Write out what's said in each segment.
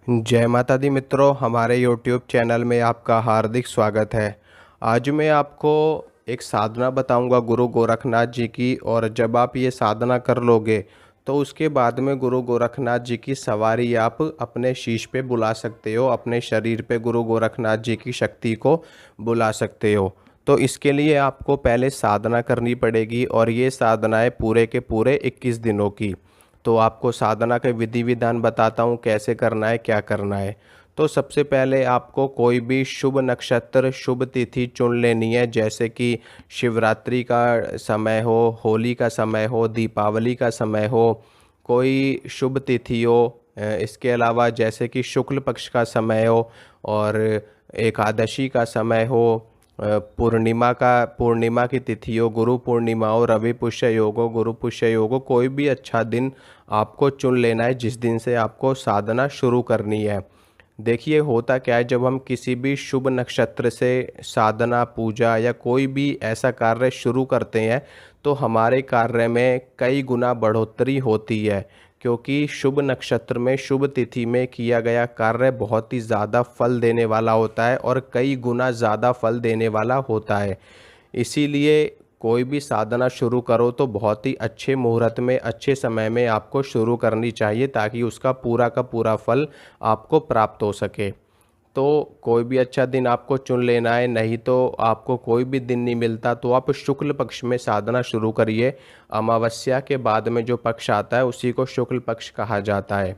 जय माता दी मित्रों, हमारे यूट्यूब चैनल में आपका हार्दिक स्वागत है। आज मैं आपको एक साधना बताऊंगा गुरु गोरखनाथ जी की। और जब आप ये साधना कर लोगे तो उसके बाद में गुरु गोरखनाथ जी की सवारी आप अपने शीश पे बुला सकते हो, अपने शरीर पे गुरु गोरखनाथ जी की शक्ति को बुला सकते हो। तो इसके लिए आपको पहले साधना करनी पड़ेगी और ये साधनाएं पूरे के पूरे 21 दिनों की। तो आपको साधना के विधि विधान बताता हूँ कैसे करना है, क्या करना है। तो सबसे पहले आपको कोई भी शुभ नक्षत्र, शुभ तिथि चुन लेनी है, जैसे कि शिवरात्रि का समय हो, होली का समय हो, दीपावली का समय हो, कोई शुभ तिथि हो। इसके अलावा जैसे कि शुक्ल पक्ष का समय हो और एकादशी का समय हो, पूर्णिमा की तिथि हो, गुरु पूर्णिमा हो, रवि पुष्य योग हो, गुरु पुष्य योग हो, कोई भी अच्छा दिन आपको चुन लेना है जिस दिन से आपको साधना शुरू करनी है। देखिए होता क्या है, जब हम किसी भी शुभ नक्षत्र से साधना, पूजा या कोई भी ऐसा कार्य शुरू करते हैं तो हमारे कार्य में कई गुना बढ़ोतरी होती है, क्योंकि शुभ नक्षत्र में, शुभ तिथि में किया गया कार्य बहुत ही ज़्यादा फल देने वाला होता है और कई गुना ज़्यादा फल देने वाला होता है। इसीलिए कोई भी साधना शुरू करो तो बहुत ही अच्छे मुहूर्त में, अच्छे समय में आपको शुरू करनी चाहिए, ताकि उसका पूरा का पूरा फल आपको प्राप्त हो सके। तो कोई भी अच्छा दिन आपको चुन लेना है, नहीं तो आपको कोई भी दिन नहीं मिलता तो आप शुक्ल पक्ष में साधना शुरू करिए। अमावस्या के बाद में जो पक्ष आता है उसी को शुक्ल पक्ष कहा जाता है।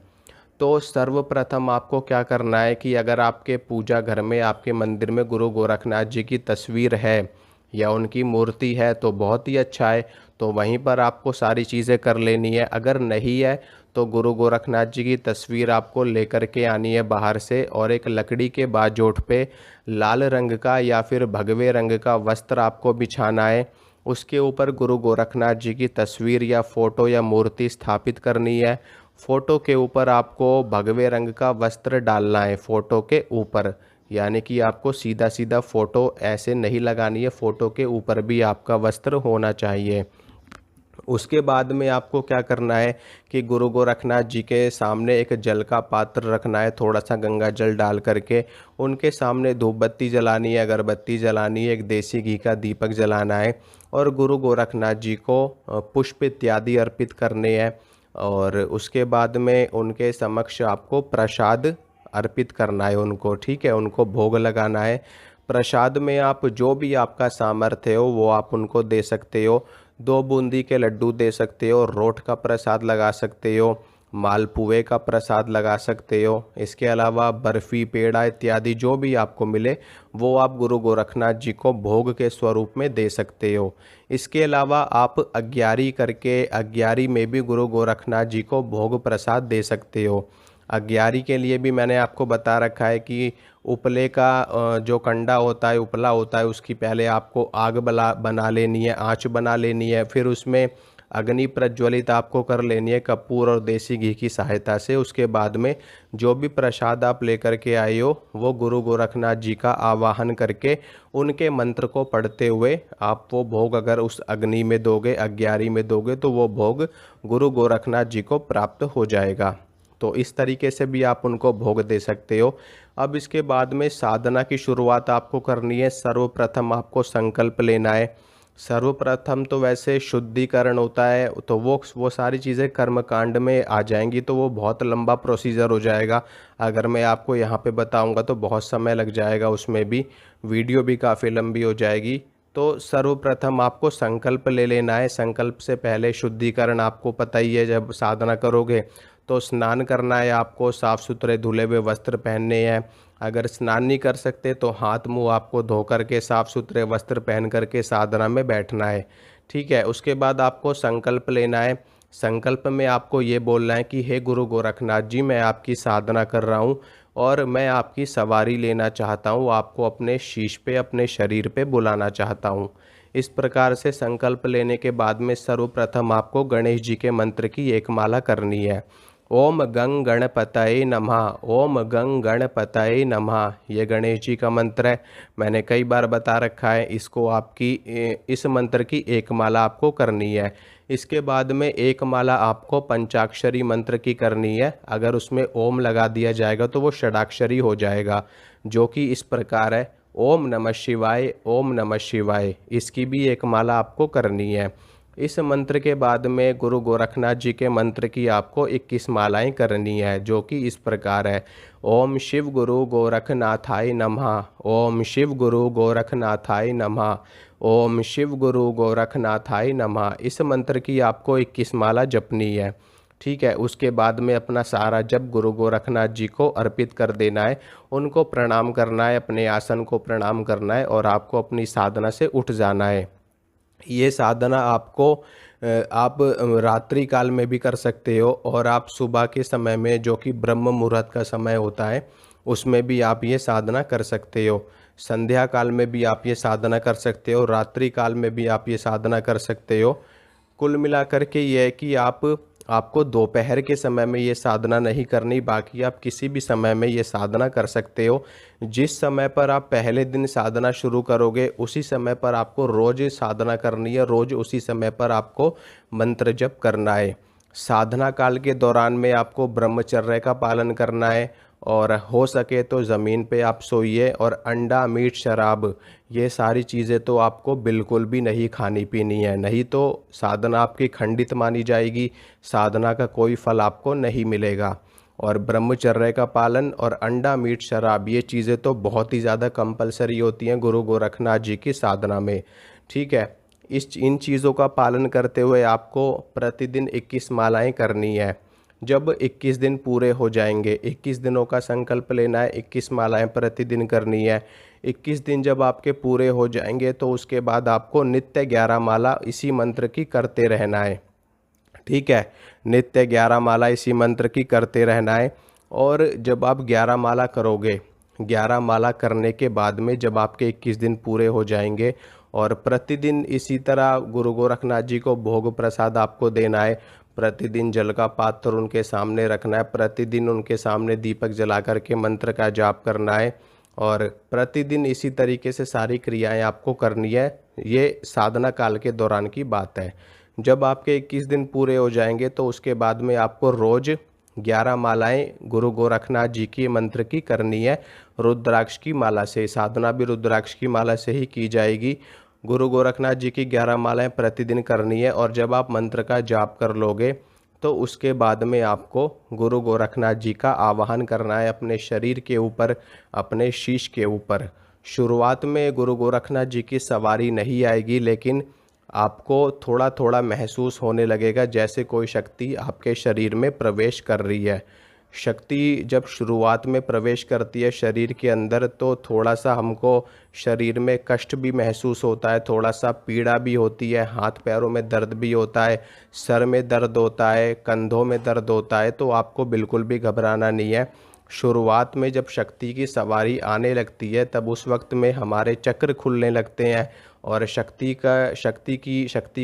तो सर्वप्रथम आपको क्या करना है कि अगर आपके पूजा घर में, आपके मंदिर में गुरु गोरखनाथ जी की तस्वीर है या उनकी मूर्ति है तो बहुत ही अच्छा है, तो वहीं पर आपको सारी चीज़ें कर लेनी है। अगर नहीं है तो गुरु गोरखनाथ जी की तस्वीर आपको लेकर के आनी है बाहर से, और एक लकड़ी के बाजोठ पे लाल रंग का या फिर भगवे रंग का वस्त्र आपको बिछाना है। उसके ऊपर गुरु गोरखनाथ जी की तस्वीर या फोटो या मूर्ति स्थापित करनी है। फोटो के ऊपर आपको भगवे रंग का वस्त्र डालना है फोटो के ऊपर, यानी कि आपको सीधा सीधा फोटो ऐसे नहीं लगानी है, फोटो के ऊपर भी आपका वस्त्र होना चाहिए। उसके बाद में आपको क्या करना है कि गुरु गोरखनाथ जी के सामने एक जल का पात्र रखना है, थोड़ा सा गंगा जल डाल करके उनके सामने धूप बत्ती जलानी है, अगरबत्ती जलानी है, एक देसी घी का दीपक जलाना है और गुरु गोरखनाथ जी को पुष्प इत्यादि अर्पित करने हैं। और उसके बाद में उनके समक्ष आपको प्रसाद अर्पित करना है उनको, ठीक है, उनको भोग लगाना है। प्रसाद में आप जो भी आपका सामर्थ्य हो वो आप उनको दे सकते हो। 2 बूंदी के लड्डू दे सकते हो, रोट का प्रसाद लगा सकते हो, मालपुए का प्रसाद लगा सकते हो। इसके अलावा बर्फ़ी, पेड़ा इत्यादि जो भी आपको मिले वो आप गुरु गोरखनाथ जी को भोग के स्वरूप में दे सकते हो। इसके अलावा आप अग्यारी करके, अग्यारी में भी गुरु गोरखनाथ जी को भोग प्रसाद दे सकते हो। अग्यारी के लिए भी मैंने आपको बता रखा है कि उपले का जो कंडा होता है, उपला होता है, उसकी पहले आपको आग बना लेनी है, आँच बना लेनी है, फिर उसमें अग्नि प्रज्वलित आपको कर लेनी है कपूर और देसी घी की सहायता से। उसके बाद में जो भी प्रसाद आप लेकर के आए हो वो गुरु गोरखनाथ जी का आवाहन करके उनके मंत्र को पढ़ते हुए आप वो भोग अगर उस अग्नि में दोगे, अग्यारी में दोगे, तो वो भोग गुरु गोरखनाथ जी को प्राप्त हो जाएगा। तो इस तरीके से भी आप उनको भोग दे सकते हो। अब इसके बाद में साधना की शुरुआत आपको करनी है। सर्वप्रथम आपको संकल्प लेना है। सर्वप्रथम तो वैसे शुद्धिकरण होता है, तो वो सारी चीज़ें कर्मकांड में आ जाएंगी, तो वो बहुत लंबा प्रोसीजर हो जाएगा। अगर मैं आपको यहाँ पे बताऊँगा तो बहुत समय लग जाएगा, उसमें भी वीडियो भी काफ़ी लंबी हो जाएगी। तो सर्वप्रथम आपको संकल्प ले लेना है। संकल्प से पहले शुद्धिकरण आपको पता ही है, जब साधना करोगे तो स्नान करना है, आपको साफ़ सुथरे धुले हुए वस्त्र पहनने हैं। अगर स्नान नहीं कर सकते तो हाथ मुंह आपको धो करके साफ़ सुथरे वस्त्र पहन करके साधना में बैठना है, ठीक है। उसके बाद आपको संकल्प लेना है। संकल्प में आपको ये बोलना है कि हे गुरु गोरखनाथ जी, मैं आपकी साधना कर रहा हूँ और मैं आपकी सवारी लेना चाहता हूँ, आपको अपने शीश पे, अपने शरीर पे बुलाना चाहता हूँ। इस प्रकार से संकल्प लेने के बाद में सर्वप्रथम आपको गणेश जी के मंत्र की एक माला करनी है। ओम गंग गणपतये नमः, ओम गंग गणपतये नमः, ये गणेश जी का मंत्र है। मैंने कई बार बता रखा है, इसको इस मंत्र की एक माला आपको करनी है। इसके बाद में एक माला आपको पंचाक्षरी मंत्र की करनी है। अगर उसमें ओम लगा दिया जाएगा तो वो षडाक्षरी हो जाएगा, जो कि इस प्रकार है, ओम नमः शिवाय, ओम नमः शिवाय। इसकी भी एक माला आपको करनी है। इस मंत्र के बाद में गुरु गोरखनाथ जी के मंत्र की आपको 21 मालाएं करनी है, जो कि इस प्रकार है, ओम शिव गुरु गोरखनाथाय नमः, ओम शिव गुरु गोरखनाथाय नमः, ओम शिव गुरु गोरखनाथाय नमः। इस मंत्र की आपको 21 माला जपनी है। ठीक है, उसके बाद में अपना सारा जप गुरु गोरखनाथ जी को अर्पित कर देना है, उनको प्रणाम करना है, अपने आसन को प्रणाम करना है और आपको अपनी साधना से उठ जाना है। ये साधना आपको आप रात्रि काल में भी कर सकते हो और आप सुबह के समय में, जो कि ब्रह्म मुहूर्त का समय होता है, उसमें भी आप ये साधना कर सकते हो। संध्या काल में भी आप ये साधना कर सकते हो, रात्रि काल में भी आप ये साधना कर सकते हो। कुल मिलाकर के ये है कि आपको दोपहर के समय में ये साधना नहीं करनी, बाकी आप किसी भी समय में ये साधना कर सकते हो। जिस समय पर आप पहले दिन साधना शुरू करोगे उसी समय पर आपको रोज़ साधना करनी है, रोज़ उसी समय पर आपको मंत्र जप करना है। साधना काल के दौरान में आपको ब्रह्मचर्य का पालन करना है और हो सके तो ज़मीन पे आप सोइए, और अंडा, मीट, शराब, ये सारी चीज़ें तो आपको बिल्कुल भी नहीं खानी पीनी है, नहीं तो साधना आपकी खंडित मानी जाएगी, साधना का कोई फल आपको नहीं मिलेगा। और ब्रह्मचर्य का पालन और अंडा, मीट, शराब, ये चीज़ें तो बहुत ही ज़्यादा कंपलसरी होती हैं गुरु गोरखनाथ जी की साधना में। ठीक है, इन चीज़ों का पालन करते हुए आपको प्रतिदिन 21 मालाएं करनी है। जब 21 दिन पूरे हो जाएंगे, 21 दिनों का संकल्प लेना है, 21 मालाएं प्रतिदिन करनी है। 21 दिन जब आपके पूरे हो जाएंगे तो उसके बाद आपको नित्य 11 माला इसी मंत्र की करते रहना है। ठीक है, नित्य 11 माला इसी मंत्र की करते रहना है। और जब आप 11 माला करोगे, 11 माला करने के बाद में जब आपके 21 दिन पूरे हो जाएंगे और प्रतिदिन इसी तरह गुरु गोरखनाथ जी को भोग प्रसाद आपको देना है, प्रतिदिन जल का पात्र उनके सामने रखना है, प्रतिदिन उनके सामने दीपक जला करके मंत्र का जाप करना है और प्रतिदिन इसी तरीके से सारी क्रियाएं आपको करनी है। ये साधना काल के दौरान की बात है। जब आपके 21 दिन पूरे हो जाएंगे तो उसके बाद में आपको रोज़ 11 मालाएं गुरु गोरखनाथ जी की मंत्र की करनी है। रुद्राक्ष की माला से, साधना भी रुद्राक्ष की माला से ही की जाएगी। गुरु गोरखनाथ जी की 11 मालाएं प्रतिदिन करनी है और जब आप मंत्र का जाप कर लोगे तो उसके बाद में आपको गुरु गोरखनाथ जी का आवाहन करना है अपने शरीर के ऊपर, अपने शीश के ऊपर। शुरुआत में गुरु गोरखनाथ जी की सवारी नहीं आएगी, लेकिन आपको थोड़ा थोड़ा महसूस होने लगेगा जैसे कोई शक्ति आपके शरीर में प्रवेश कर रही है। शक्ति जब शुरुआत में प्रवेश करती है शरीर के अंदर तो थोड़ा सा हमको शरीर में कष्ट भी महसूस होता है, थोड़ा सा पीड़ा भी होती है, हाथ पैरों में दर्द भी होता है, सर में दर्द होता है, कंधों में दर्द होता है। तो आपको बिल्कुल भी घबराना नहीं है। शुरुआत में जब शक्ति की सवारी आने लगती है तब उस वक्त में हमारे चक्र खुलने लगते हैं और शक्ति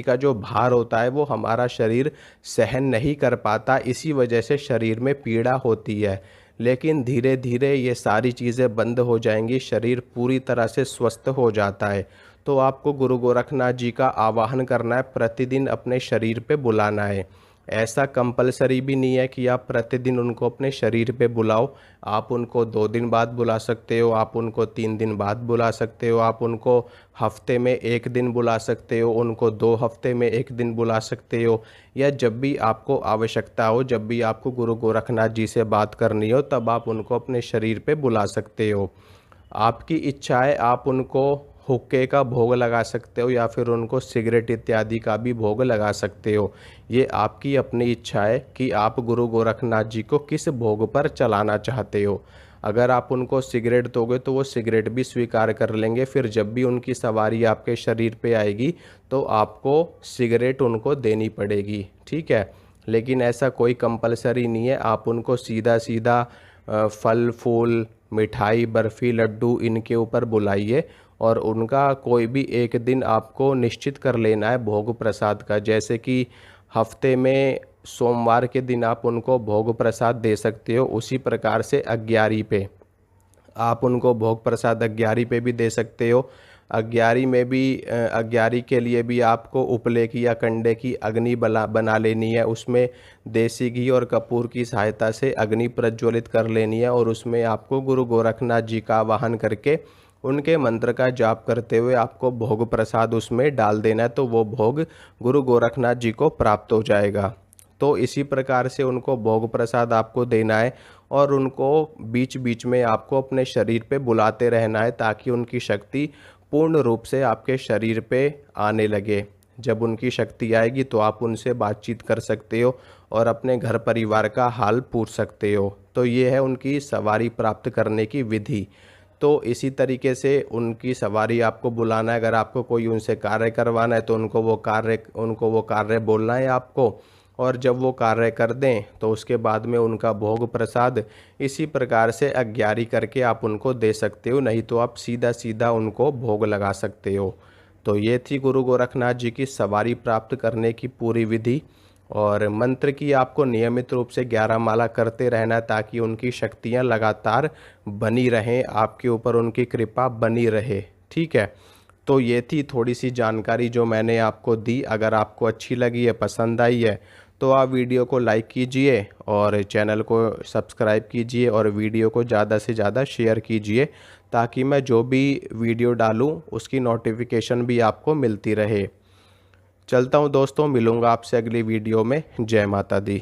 का जो भार होता है वो हमारा शरीर सहन नहीं कर पाता, इसी वजह से शरीर में पीड़ा होती है। लेकिन धीरे धीरे ये सारी चीज़ें बंद हो जाएंगी, शरीर पूरी तरह से स्वस्थ हो जाता है। तो आपको गुरु गोरखनाथ जी का आवाहन करना है, प्रतिदिन अपने शरीर पे बुलाना है। ऐसा कंपलसरी भी नहीं है कि आप प्रतिदिन उनको अपने शरीर पे बुलाओ। आप उनको 2 दिन बाद बुला सकते हो, आप उनको 3 दिन बाद बुला सकते हो, आप उनको हफ्ते में 1 दिन बुला सकते हो, उनको 2 हफ्ते में 1 दिन बुला सकते हो, या जब भी आपको आवश्यकता हो, जब भी आपको गुरु गोरखनाथ जी से बात करनी हो तब आप उनको अपने शरीर पे बुला सकते हो। आपकी इच्छा है, आप उनको हुक्के का भोग लगा सकते हो या फिर उनको सिगरेट इत्यादि का भी भोग लगा सकते हो। ये आपकी अपनी इच्छा है कि आप गुरु गोरखनाथ जी को किस भोग पर चलाना चाहते हो। अगर आप उनको सिगरेट दोगे तो वो सिगरेट भी स्वीकार कर लेंगे, फिर जब भी उनकी सवारी आपके शरीर पे आएगी तो आपको सिगरेट उनको देनी पड़ेगी। ठीक है, लेकिन ऐसा कोई कंपलसरी नहीं है। आप उनको सीधा सीधा फल फूल, मिठाई, बर्फ़ी, लड्डू इनके ऊपर बुलाइए और उनका कोई भी एक दिन आपको निश्चित कर लेना है भोग प्रसाद का। जैसे कि हफ्ते में सोमवार के दिन आप उनको भोग प्रसाद दे सकते हो, उसी प्रकार से 11 पे आप उनको भोग प्रसाद 11 पे भी दे सकते हो। अग्यारी में भी अग्यारी के लिए भी आपको उपले की या कंडे की अग्नि बना लेनी है। उसमें देसी घी और कपूर की सहायता से अग्नि प्रज्वलित कर लेनी है और उसमें आपको गुरु गोरखनाथ जी का आवाहन करके उनके मंत्र का जाप करते हुए आपको भोग प्रसाद उसमें डाल देना है, तो वो भोग गुरु गोरखनाथ जी को प्राप्त हो जाएगा। तो इसी प्रकार से उनको भोग प्रसाद आपको देना है और उनको बीच बीच में आपको अपने शरीर पे बुलाते रहना है ताकि उनकी शक्ति पूर्ण रूप से आपके शरीर पे आने लगे। जब उनकी शक्ति आएगी तो आप उनसे बातचीत कर सकते हो और अपने घर परिवार का हाल पूछ सकते हो। तो ये है उनकी सवारी प्राप्त करने की विधि। तो इसी तरीके से उनकी सवारी आपको बुलाना है। अगर आपको कोई उनसे कार्य करवाना है तो उनको वो कार्य बोलना है आपको, और जब वो कार्य कर दें तो उसके बाद में उनका भोग प्रसाद इसी प्रकार से अग्यारी करके आप उनको दे सकते हो, नहीं तो आप सीधा सीधा उनको भोग लगा सकते हो। तो ये थी गुरु गोरखनाथ जी की सवारी प्राप्त करने की पूरी विधि। और मंत्र की आपको नियमित रूप से 11 माला करते रहना ताकि उनकी शक्तियाँ लगातार बनी रहें, आपके ऊपर उनकी कृपा बनी रहे। ठीक है, तो ये थी थोड़ी सी जानकारी जो मैंने आपको दी। अगर आपको अच्छी लगी है, पसंद आई है, तो आप वीडियो को लाइक कीजिए और चैनल को सब्सक्राइब कीजिए और वीडियो को ज़्यादा से ज़्यादा शेयर कीजिए ताकि मैं जो भी वीडियो डालूं उसकी नोटिफिकेशन भी आपको मिलती रहे। चलता हूं दोस्तों, मिलूंगा आपसे अगली वीडियो में। जय माता दी।